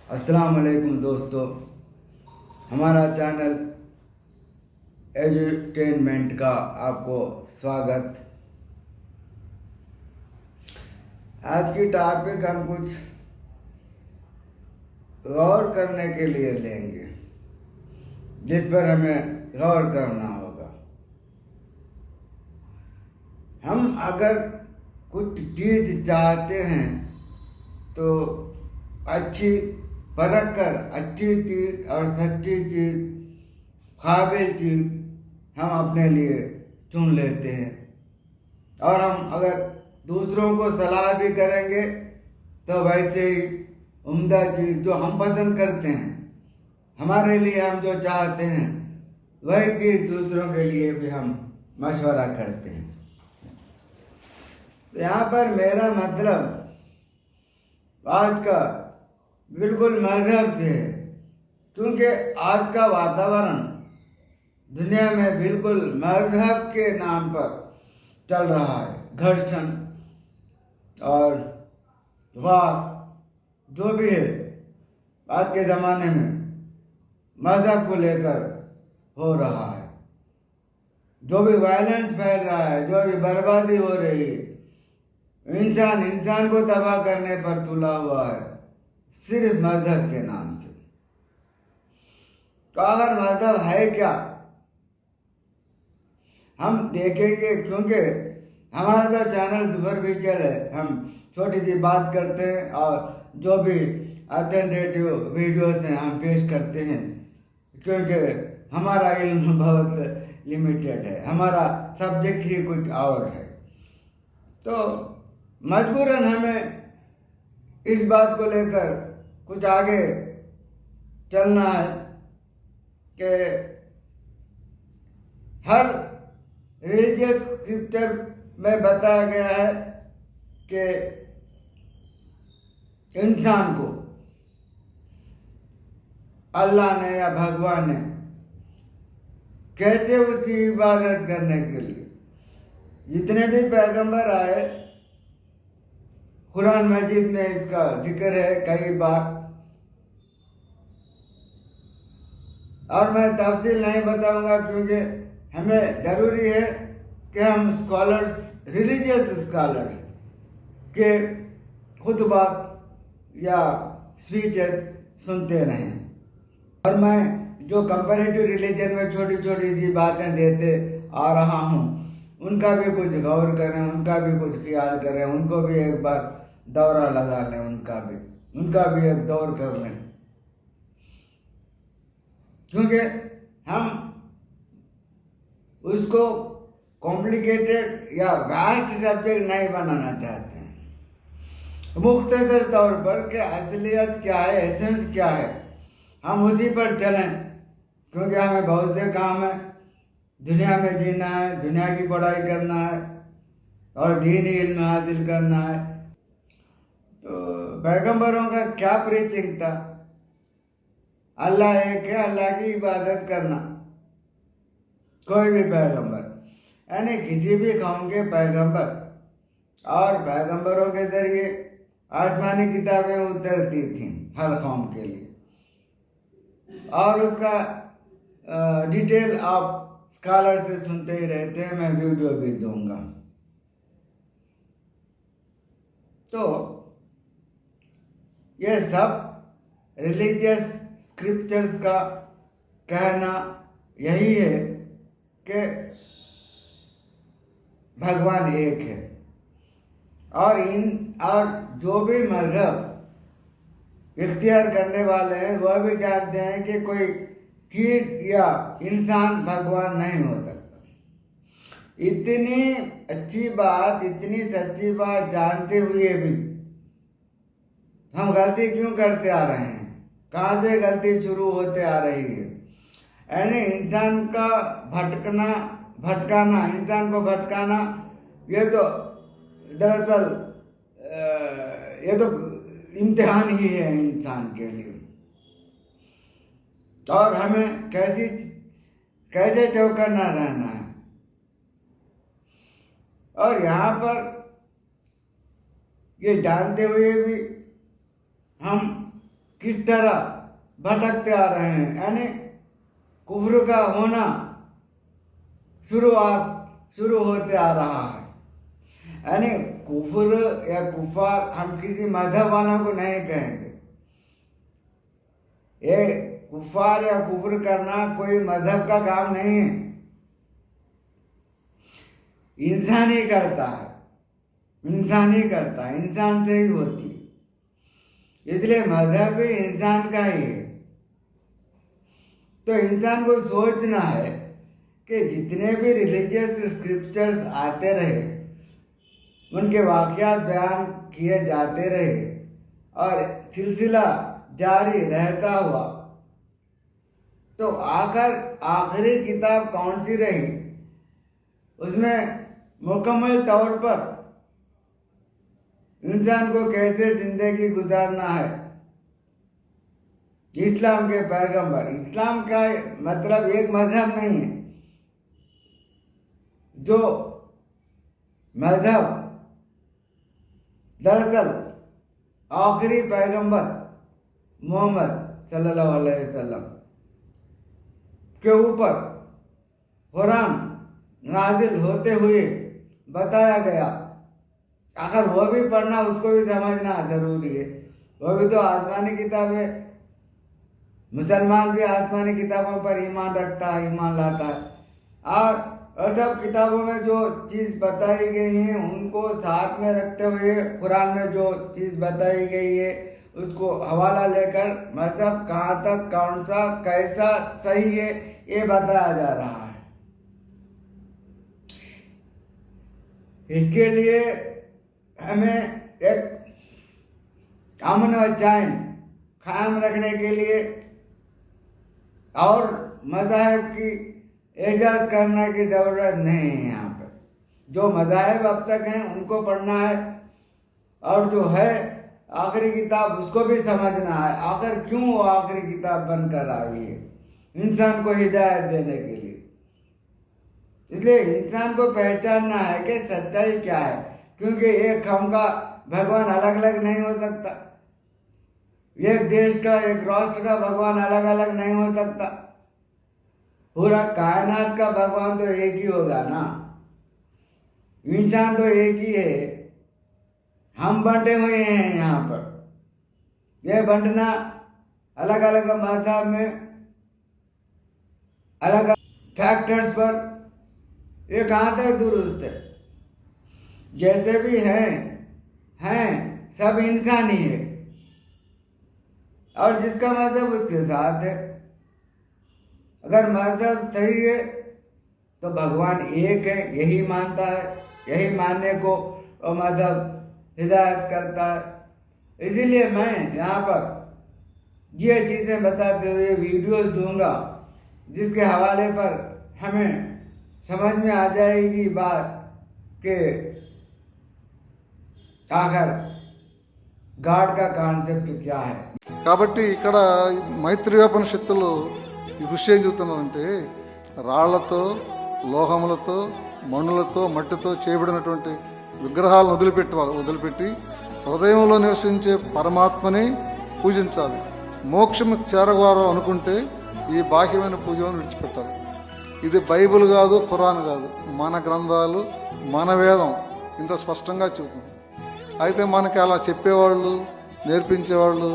अस्सलाम वालेकुम दोस्तों, हमारा चैनल एजुटेनमेंट का आपको स्वागत। आज की टॉपिक हम कुछ गौर करने के लिए लेंगे, जिस पर हमें गौर करना होगा। हम अगर कुछ चीज़ चाहते हैं तो अच्छी परख कर अच्छी चीज़ और सच्ची चीज़, काबिल चीज़ हम अपने लिए चुन लेते हैं। और हम अगर दूसरों को सलाह भी करेंगे तो वैसे ही उम्दा चीज़ जो हम पसंद करते हैं, हमारे लिए हम जो चाहते हैं, वही चीज़ दूसरों के लिए भी हम मशवरा करते हैं। यहाँ पर मेरा मतलब आज का बिल्कुल मजहब से है, क्योंकि आज का वातावरण दुनिया में बिल्कुल मजहब के नाम पर चल रहा है। घर्षण और वार जो भी है आज के ज़माने में मजहब को लेकर हो रहा है। जो भी वायलेंस फैल रहा है, जो भी बर्बादी हो रही है, इंसान को तबाह करने पर तुला हुआ है, सिर्फ मजहब के नाम से। तो अगर मजहब है क्या, हम देखेंगे, क्योंकि हमारा तो चैनल सुपरफिशियल है। हम छोटी सी बात करते हैं और जो भी अथेंटिव वीडियोस हैं हम पेश करते हैं, क्योंकि हमारा इल्म बहुत लिमिटेड है, हमारा सब्जेक्ट ही कुछ और है। तो मजबूरन हमें इस बात को लेकर कुछ आगे चलना है कि हर रिलीजियस स्क्रिप्चर में बताया गया है कि इंसान को अल्लाह ने या भगवान ने कैसे उसकी इबादत करने के लिए जितने भी पैगंबर आए, कुरान मजीद में इसका जिक्र है कई बार। और मैं तफसील नहीं बताऊंगा, क्योंकि हमें ज़रूरी है कि हम स्कॉलर्स, रिलीजियस स्कॉलर्स के खुतबात या स्पीचेस सुनते रहें। और मैं जो कंपैरेटिव रिलीजन में छोटी छोटी सी बातें देते आ रहा हूँ, उनका भी कुछ गौर करें, उनका भी कुछ ख्याल करें, उनको भी एक बार दौरा लगा लें, उनका भी एक दौर कर लें। क्योंकि हम उसको कॉम्प्लिकेटेड या वास्ट सब्जेक्ट नहीं बनाना चाहते हैं। मुख्तसर तौर पर कि असलियत क्या है, एसेंस क्या है, हम उसी पर चलें। क्योंकि हमें बहुत से काम है, दुनिया में जीना है, दुनिया की पढ़ाई करना है और दीनी इल्म हासिल करना है। तो पैगंबरों का क्या प्रीचिंग था? अल्लाह एक है, अल्लाह की इबादत करना। कोई भी पैगंबर, यानी किसी भी कौम के पैगंबर और पैगंबरों के जरिए आसमानी किताबें उतरती थीं हर कौम के लिए, और उसका डिटेल आप स्कॉलर से सुनते ही रहते हैं। मैं वीडियो भी दूंगा। तो ये सब रिलीजियस स्क्रिप्चर्स का कहना यही है कि भगवान एक है। और जो भी मजहब इख्तियार करने वाले हैं, वह भी जानते हैं कि कोई चीज या इंसान भगवान नहीं हो सकता। इतनी अच्छी बात, इतनी सच्ची बात जानते हुए भी हम गलती क्यों करते आ रहे हैं? कहाँ से गलती शुरू होते आ रही है? यानी इंसान का भटकाना, इंसान को भटकाना, ये तो दरअसल ये तो इम्तिहान ही है इंसान के लिए। और हमें कैसे चौकन्ना रहना है। और यहाँ पर ये जानते हुए भी हम किस तरह भटकते आ रहे हैं, यानी कुफ्र का होना शुरू होते आ रहा है। यानी कुफ्र या कुफार हम किसी मजहब वालों को नहीं कहेंगे। ये कुफार या कुफ्र करना कोई मजहब का काम नहीं है, इंसान ही करता है, इंसान से ही होती है। इसलिए मजहब भी इंसान का ही है। तो इंसान को सोचना है कि जितने भी रिलीजियस स्क्रिप्चर्स आते रहे, उनके वाक़यात बयान किए जाते रहे और सिलसिला जारी रहता हुआ, तो आखिरी किताब कौन सी रही, उसमें मुकम्मल तौर पर इंसान को कैसे जिंदगी गुजारना है, इस्लाम के पैगंबर। इस्लाम का मतलब एक मजहब नहीं है, जो मजहब दरअसल आखिरी पैगंबर मोहम्मद सल्लल्लाहु अलैहि वसल्लम के ऊपर कुरान नाजिल होते हुए बताया गया। आखिर वो भी पढ़ना, उसको भी समझना जरूरी है। वो भी तो आसमानी किताब है। मुसलमान भी आसमानी किताबों पर ईमान रखता है, ईमान लाता है, और सब किताबों में जो चीज़ बताई गई है उनको साथ में रखते हुए कुरान में जो चीज़ बताई गई है उसको हवाला लेकर मतलब कहाँ तक कौन सा कैसा सही है ये बताया जा रहा है। इसके लिए हमें एक अमन व चैन कायम रखने के लिए और मज़ाहिब की इजाज़त करने की ज़रूरत नहीं है। यहाँ पर जो मज़ाहिब अब तक हैं उनको पढ़ना है, और जो है आखिरी किताब उसको भी समझना है, आखिर क्यों वो आखिरी किताब बनकर आई है, इंसान को हिदायत देने के लिए। इसलिए इंसान को पहचानना है कि सच्चाई क्या है, क्योंकि एक हम का भगवान अलग अलग नहीं हो सकता, एक देश का एक राष्ट्र का भगवान अलग अलग नहीं हो सकता, पूरा कायनात का भगवान तो एक ही होगा ना। इंसान तो एक ही है, हम बंटे हुए हैं यहाँ पर। यह बंटना अलग अलग मज़हब में अलग फैक्टर्स पर ये कहाँ तक दुरुस्त है। जैसे भी हैं सब इंसान ही है, और जिसका मज़हब उसके साथ है। अगर मज़हब सही है तो भगवान एक है, यही मानता है, यही मानने को वो मज़हब हिदायत करता है। इसीलिए मैं यहाँ पर ये चीज़ें बताते हुए वीडियोस दूंगा जिसके हवाले पर हमें समझ में आ जाएगी बात कि आखिर गाड का కాన్సెప్ట్ क्या है। కాబట్టి ఇక్కడ మైత్రేయోపనిషత్తులు ఈ ఋషి ఏం చెబుతున్నారంటే, రాళ్లతో లోహములతో మణులతో మట్టితో చేయబడినటువంటి విగ్రహాలను వదిలిపెట్టి హృదయంలో నివసించే పరమాత్మని పూజించాలి. మోక్షం చేరగవారు అనుకుంటే ఈ బాహ్యమైన పూజలను విడిచిపెట్టాలి. ఇది బైబిల్ కాదు, ఖురాన్ కాదు, మన గ్రంథాలు, మన వేదం ఇంత స్పష్టంగా చెబుతుంది. అయితే మనకి అలా చెప్పేవాళ్ళు, నేర్పించేవాళ్ళు,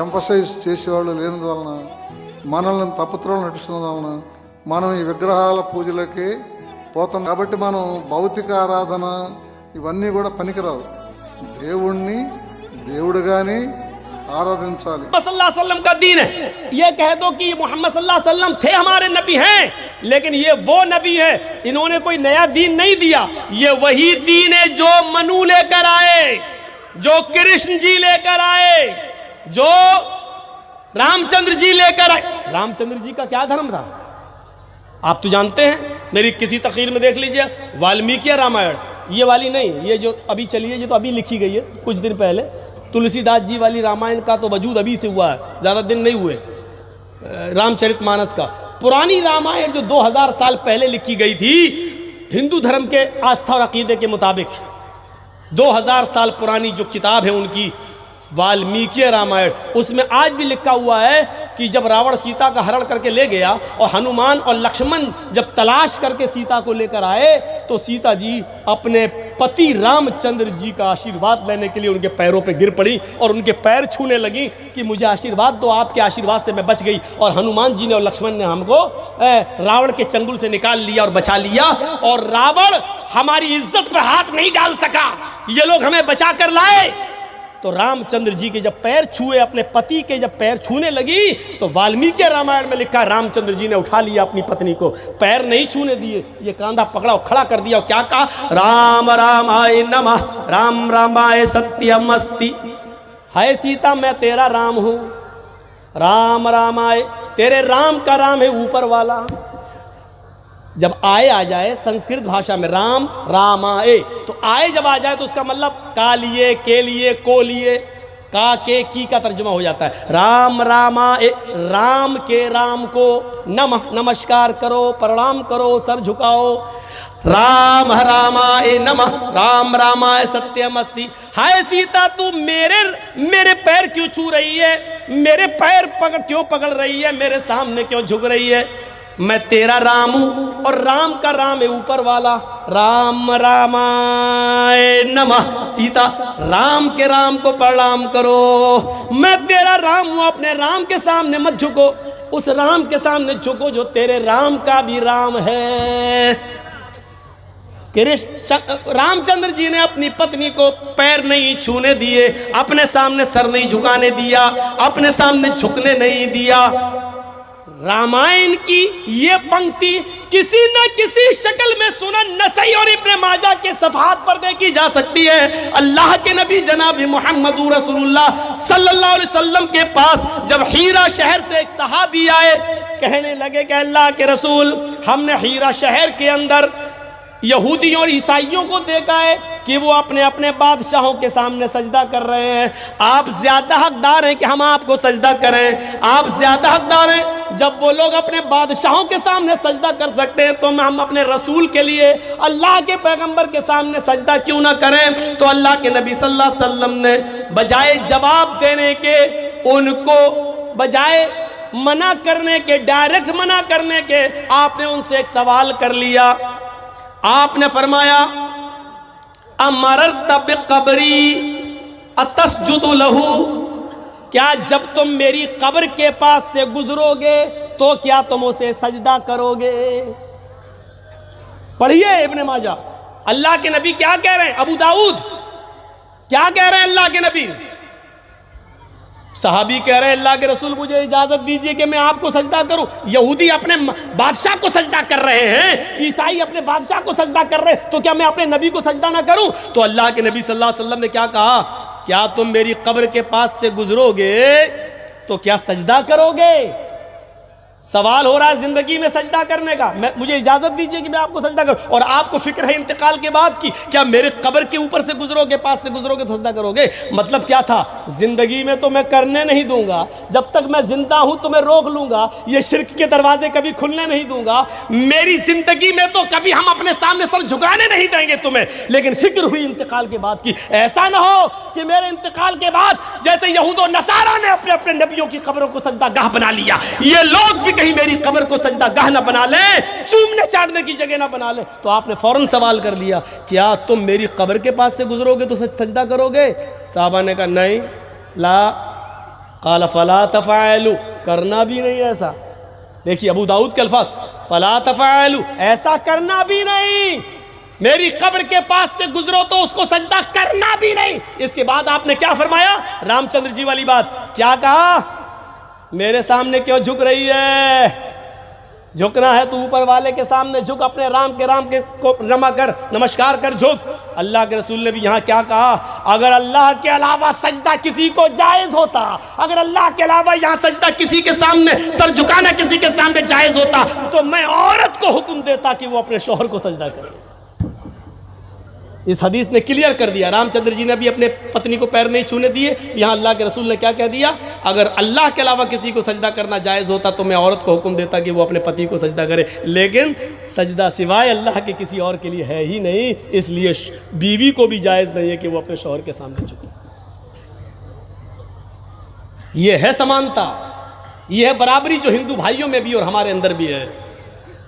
ఎంఫసైజ్ చేసేవాళ్ళు లేనివలన, మనల్ని తప్పుత్రోలు నటిస్తున్న వలన మనం ఈ విగ్రహాల పూజలకి పోతాం. కాబట్టి మనం భౌతిక ఆరాధన ఇవన్నీ కూడా పనికిరావు. దేవుణ్ణి దేవుడుగానే आराधिंचाली। सल्लल्लाहु अलैहि वसल्लम का दीन है। ये कह दो कि मोहम्मद सल्लल्लाहु अलैहि वसल्लम थे, हमारे नबी हैं, लेकिन ये वो नबी है, इन्होंने कोई नया दीन नहीं दिया। ये वही दीन है जो मनु लेकर आए, जो कृष्ण जी लेकर आए, जो रामचंद्र जी लेकर आए। रामचंद्र जी का क्या धर्म था आप तो जानते हैं, मेरी किसी तकरीर में देख लीजिए, वाल्मीकि रामायण ये वाली नहीं, ये जो अभी चली है, ये तो अभी लिखी गई है कुछ दिन पहले। तुलसीदास जी वाली रामायण का तो वजूद अभी से हुआ है, ज़्यादा दिन नहीं हुए। रामचरितमानस का पुरानी रामायण जो 2000 साल पहले लिखी गई थी, हिंदू धर्म के आस्था और अकीदे के मुताबिक 2000 साल पुरानी जो किताब है उनकी, वाल्मीकि रामायण, उसमें आज भी लिखा हुआ है कि जब रावण सीता का हरण करके ले गया और हनुमान और लक्ष्मण जब तलाश करके सीता को लेकर आए तो सीता जी अपने पति रामचंद्र जी का आशीर्वाद लेने के लिए उनके पैरों पे गिर पड़ी और उनके पैर छूने लगी कि मुझे आशीर्वाद दो, आपके आशीर्वाद से मैं बच गई। और हनुमान जी ने और लक्ष्मण ने हमको रावण के चंगुल से निकाल लिया और बचा लिया, और रावण हमारी इज्जत पर हाथ नहीं डाल सका, ये लोग हमें बचा कर लाए। तो रामचंद्र जी के जब पैर छुए, अपने पति के जब पैर छूने लगी, तो वाल्मीकि रामायण में लिखा रामचंद्र जी ने उठा लिया अपनी पत्नी को, पैर नहीं छूने दिए, ये कांधा पकड़ा और खड़ा कर दिया और क्या कहा, राम रामाय नमः, राम रामाय सत्यम अस्ति। हाय सीता, मैं तेरा राम हूं, राम रामाय, तेरे राम का राम है ऊपर वाला। जब आए आ जाए संस्कृत भाषा में राम रामाए, तो आए जब आ जाए तो उसका मतलब का लिए, के लिए, को लिए, का के की का तर्जुमा हो जाता है। राम रामाए, राम के राम को नमः, नमस्कार करो, प्रणाम करो, सर झुकाओ। राम रामाए नमः, राम रामाय सत्यम अस्ति। हाय सीता, तू मेरे पैर क्यों छू रही है, मेरे पैर क्यों पकड़ रही है, मेरे सामने क्यों झुक रही है? मैं तेरा राम हूं और राम का राम है ऊपर वाला। राम रामाय नमः, सीता राम के राम को प्रणाम करो, मैं तेरा राम हूं, अपने राम के सामने मत झुको, उस राम के सामने झुको जो तेरे राम का भी राम है। रामचंद्र जी ने अपनी पत्नी को पैर नहीं छूने दिए, अपने सामने सर नहीं झुकाने दिया, अपने सामने झुकने नहीं दिया। रामायण की ये पंक्ति किसी न किसी शक्ल में सुनन नसई और इब्ने माजा के सफ़हात पर देखी जा सकती है। अल्लाह के नबी जनाब मोहम्मद रसूलुल्लाह सल्लल्लाहु अलैहि वसल्लम के पास जब हीरा शहर से एक सहाबी आए, कहने लगे कि अल्लाह के रसूल, हमने हीरा शहर के अंदर यहूदियों और ईसाइयों को देखा है कि वो अपने अपने बादशाहों के सामने सजदा कर रहे हैं, आप ज्यादा हकदार हैं कि हम आपको सजदा करें, आप ज्यादा हकदार हैं। जब वो लोग अपने बादशाहों के सामने सजदा कर सकते हैं तो हम अपने रसूल के लिए, अल्लाह के पैगंबर के सामने सजदा क्यों ना करें? तो अल्लाह के नबी सल्लल्लाहु अलैहि वसल्लम ने बजाय जवाब देने के, उनको बजाय मना करने के, डायरेक्ट मना करने के, आपने उनसे एक सवाल कर लिया। आपने फरमाया, अमरत बिक़ब्री अतस्जुदु लहू, क्या जब तुम मेरी कब्र के पास से गुजरोगे तो क्या तुम उसे सजदा करोगे? पढ़िए इब्ने माजा, अल्लाह के नबी क्या कह रहे हैं, अबू दाऊद क्या कह रहे हैं अल्लाह के नबी? सहाबी कह रहे हैं अल्लाह के रसूल मुझे इजाजत दीजिए कि मैं आपको सजदा करूं। यहूदी अपने बादशाह को सजदा कर रहे हैं, ईसाई अपने बादशाह को सजदा कर रहे हैं, तो क्या मैं अपने नबी को सजदा ना करूं? तो अल्लाह के नबी सल्लल्लाहु अलैहि वसल्लम ने क्या कहा, क्या तुम मेरी कब्र के पास से गुजरोगे तो क्या सजदा करोगे? सवाल हो रहा है जिंदगी में सजदा करने का, मुझे इजाजत दीजिए कि मैं आपको सजदा करूं। और आपको फिक्र है इंतकाल के बाद की, क्या मेरे कब्र के ऊपर से गुजरोगे, पास से गुजरोगे तो सजदा करोगे? मतलब क्या था, जिंदगी में तो मैं करने नहीं दूंगा, जब तक मैं जिंदा हूं तो मैं रोक लूंगा, ये शिर्क के दरवाजे कभी खुलने नहीं दूंगा। मेरी जिंदगी में तो कभी हम अपने सामने सर झुकाने नहीं देंगे तुम्हें, लेकिन फिक्र हुई इंतकाल के बाद की, ऐसा ना हो कि मेरे इंतकाल के बाद जैसे यहूद और नसारा ने अपने अपने नबियों की कब्रों को सजदा गाह बना लिया, ये लोग कहीं मेरी कब्र को सजदा गाह ना बना ले, चूमने चाटने की जगह ना बना ले। तो आपने फौरन सवाल कर लिया, क्या तुम मेरी कब्र के पास से गुजरोगे तो सजदा करोगे? साहबा ने कहा नहीं, ला काला फला तफालू, करना भी नहीं ऐसा। देखिए अबू दाऊद के अल्फाज, फला तफालू, ऐसा करना भी नहीं, मेरी कब्र के पास से गुजरो तो उसको सजदा करना भी नहीं। इसके बाद आपने क्या फरमाया, रामचंद्र जी वाली बात, क्या कहा, मेरे सामने क्यों झुक रही है? झुकना है तो ऊपर वाले के सामने झुक, अपने राम के को रमा कर, नमस्कार कर, झुक। अल्लाह के रसूल ने भी यहाँ क्या कहा, अगर अल्लाह के अलावा सजदा किसी को जायज होता, अगर अल्लाह के अलावा यहाँ सजदा किसी के सामने, सर झुकाना किसी के सामने जायज होता, तो मैं औरत को हुक्म देता कि वो अपने शौहर को सजदा करे। इस हदीस ने क्लियर कर दिया, रामचंद्र जी ने भी अपने पत्नी को पैर नहीं छूने दिए। यहाँ अल्लाह के रसूल ने क्या कह दिया, अगर अल्लाह के अलावा किसी को सजदा करना जायज़ होता तो मैं औरत को हुक्म देता कि वो अपने पति को सजदा करे, लेकिन सजदा सिवाय अल्लाह के किसी और के लिए है ही नहीं, इसलिए बीवी को भी जायज़ नहीं है कि वो अपने शौहर के सामने झुके। ये है समानता, ये है बराबरी जो हिंदू भाइयों में भी और हमारे अंदर भी है।